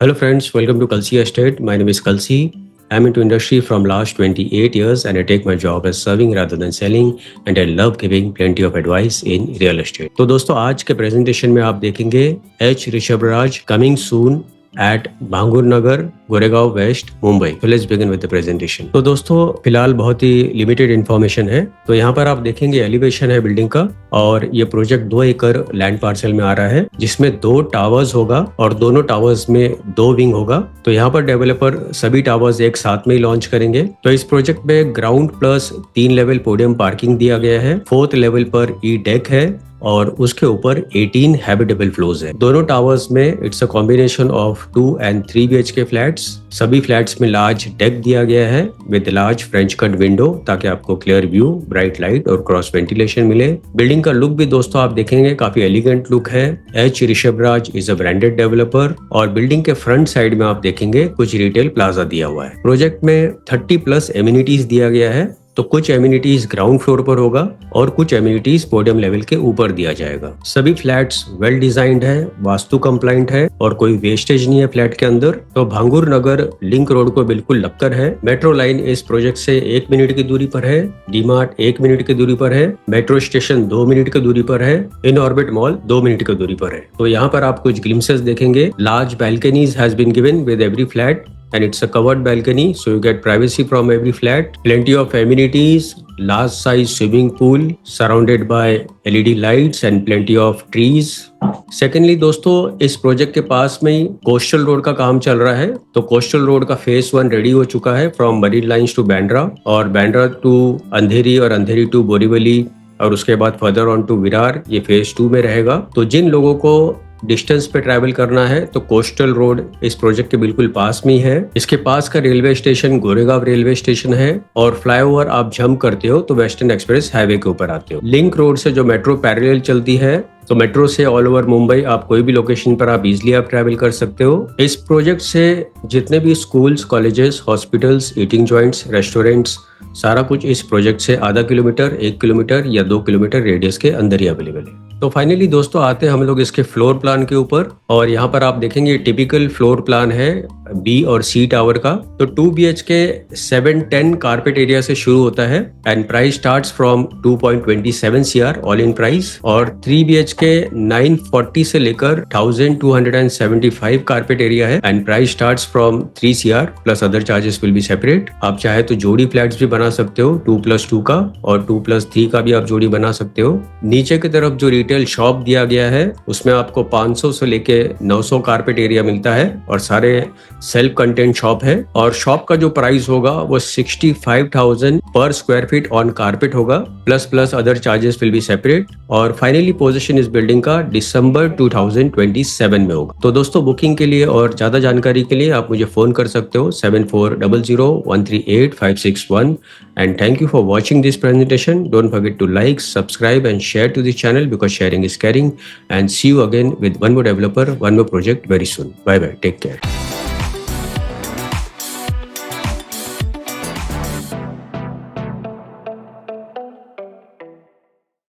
Hello friends, welcome to Kalsi Estate. My name is Kalsi. I'm into industry from last 28 years and I take my job as serving rather than selling and I love giving plenty of advice in real estate. तो दोस्तों आज के presentation में आप देखेंगे H Rishabhraj coming soon at Bangur Nagar Goregaon west Mumbai. तो let's begin with the presentation. तो दोस्तों फिलहाल बहुत ही लिमिटेड इन्फॉर्मेशन है। तो यहाँ पर आप देखेंगे एलिवेशन है बिल्डिंग का और ये प्रोजेक्ट 2 एकड़ लैंड पार्सल में आ रहा है जिसमें 2 टावर्स होगा और दोनों टावर्स में 2 विंग होगा। तो यहाँ पर डेवलपर सभी टावर्स एक साथ में ही लॉन्च करेंगे। तो इस प्रोजेक्ट में ground plus 3 level podium parking दिया गया है। 4th लेवल पर ई डेक है और उसके ऊपर 18 हैबिटेबल फ्लोर्स है। दोनों टावर्स में it's a combination of 2 and 3 BHK flats. सभी फ्लैट्स में लार्ज डेक दिया गया है with large French cut window ताकि आपको क्लियर व्यू, ब्राइट लाइट और क्रॉस वेंटिलेशन मिले। बिल्डिंग का लुक भी दोस्तों आप देखेंगे काफी एलिगेंट लुक है। H Rishabhraj is a branded developer और बिल्डिंग के फ्रंट साइड में आप देखेंगे कुछ रिटेल प्लाजा दिया हुआ है। प्रोजेक्ट में 30+ एमिनिटीज दिया गया है। तो कुछ एमिनिटीज ग्राउंड फ्लोर पर होगा और कुछ एमिनिटीज पोडियम लेवल के ऊपर दिया जाएगा। सभी फ्लैट्स वेल डिजाइंड है, वास्तु कंप्लाइंट है और कोई वेस्टेज नहीं है फ्लैट के अंदर। तो भांगुर नगर लिंक रोड को बिल्कुल लक्कर है। मेट्रो लाइन इस प्रोजेक्ट से 1 मिनट की दूरी पर है। डीमार्ट 1 मिनट की दूरी पर है। मेट्रो स्टेशन 2 मिनट की दूरी पर है। इन ऑर्बिट मॉल 2 मिनट की दूरी पर है। तो यहाँ पर आप कुछ ग्लिम्सेस देखेंगे। Large balconies has been given with every flat and it's a covered balcony, so you get privacy from every flat. Plenty of amenities, large size swimming pool surrounded by LED lights and plenty of trees. Secondly दोस्तों इस project के पास में ही coastal road का काम चल रहा है। तो कोस्टल रोड का फेज 1 रेडी हो चुका है फ्रॉम मरीन लाइन्स टू बैंड्रा और बैंड्रा टू अंधेरी और अंधेरी टू बोरीवली और उसके बाद फर्दर ऑन टू विरार, ये फेज 2 में रहेगा। तो जिन लोगों को डिस्टेंस पे ट्रैवल करना है तो कोस्टल रोड इस प्रोजेक्ट के बिल्कुल पास में ही है। इसके पास का railway station Goregaon railway station है और फ्लाईओवर आप जंप करते हो तो वेस्टर्न एक्सप्रेस हाईवे के ऊपर आते हो। लिंक रोड से जो मेट्रो पैरेलल चलती है तो मेट्रो से ऑल ओवर मुंबई आप कोई भी लोकेशन पर आप इजिली आप ट्रैवल कर सकते हो। इस प्रोजेक्ट से जितने भी schools, colleges, hospitals, eating joints, restaurants, सारा कुछ इस प्रोजेक्ट से आधा किलोमीटर, 1 किलोमीटर या 2 किलोमीटर रेडियस के अंदर ही अवेलेबल है। तो फाइनली दोस्तों आते हैं हम लोग इसके फ्लोर प्लान के ऊपर और यहाँ पर आप देखेंगे टिपिकल फ्लोर प्लान है बी और सी टावर का। तो 2 BHK 710 कारपेट एरिया से शुरू होता है and price starts from 2.27 CR all in price और 3 BHK 940 से लेकर 1275 कारपेट एरिया है and price starts from 3 CR plus other charges will be separate. आप चाहे तो जोड़ी फ्लैट्स भी बना सकते हो 2+2 का और 2+3 का भी आप जोड़ी बना सकते हो। नीचे की तरफ जो रिटेल शॉप दिया गया है उसमें आपको 500 से लेके 900 कारपेट एरिया मिलता है और सारे सेल्फ कंटेंट शॉप है और शॉप का जो प्राइस होगा वो 65,000 पर स्क्वायर फीट ऑन कारपेट होगा plus other charges will be separate. और फाइनली पोजीशन इस बिल्डिंग का दिसंबर 2027 में होगा। तो दोस्तों बुकिंग के लिए और ज्यादा जानकारी के लिए आप मुझे फोन कर सकते हो 7400138561 and thank you for watching this presentation. Don't forget to like, subscribe and share to this channel because sharing is caring and see you again with one more developer, one more project very soon. Bye bye, take care.